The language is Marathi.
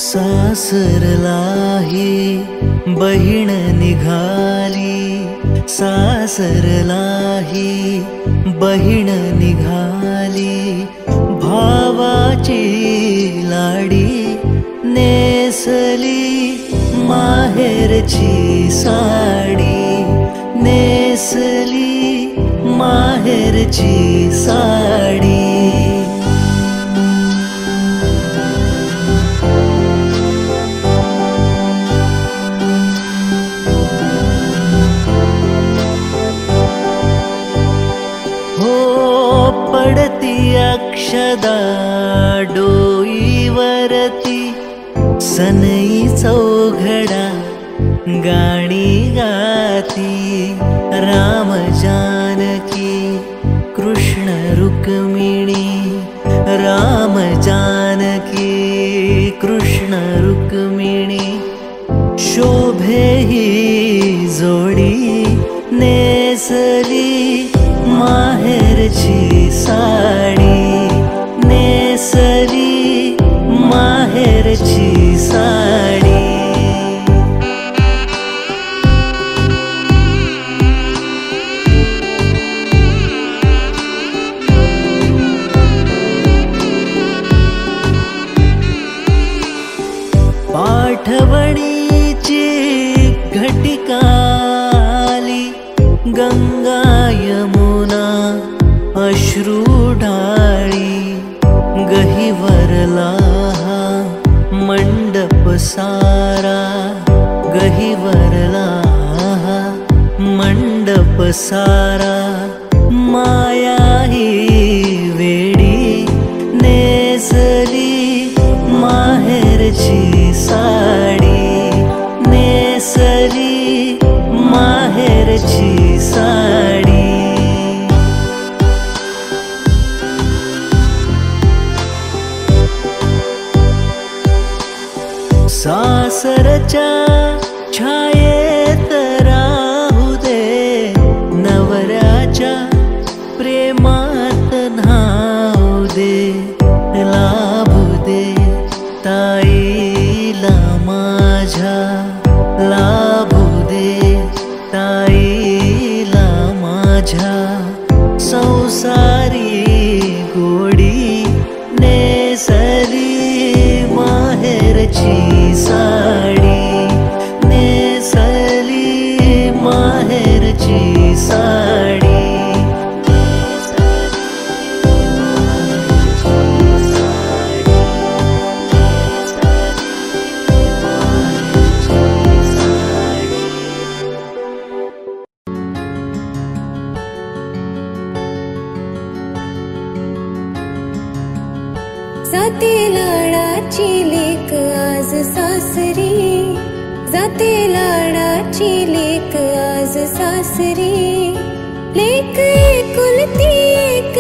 सासरलाही बहीण निघाली, सासरलाही बहीण निघाली, भावाची लाडी नेसली माहेरची साडी, नेसली माहेरची साडी। पडती अक्षदा डोईवरती, सनई चौघडा गाणी गाती, राम जानकी कृष्ण रुक्मिणी, राम जानकी कृष्ण रुक्मिणी, शोभे ही जोडी नेसली माहेरची साडी, नेसली माहेरची साडी। पाठवणीची घटिकाली, गंगा यमुना अश्रू ढाळी, गहिवरला मंडप सारा, गहिवरला मंडप सारा, माया ही वेडी नेसली माहेरची साडी, नेसली माहेरची साडी। सासरच्या छायेत राहू दे, नवऱ्याच्या प्रेमात न्हाऊ दे, लाभू दे ताईला माझ्या, लाभू दे ताईला माझ्या, संसारी गोडी नेसली माहेरची साडी, नेसली माहेरची साडी। जाते लाडाची लेक आज सासरी, जाते लाडाची लेक आज सासरी, लेक एकुलती एक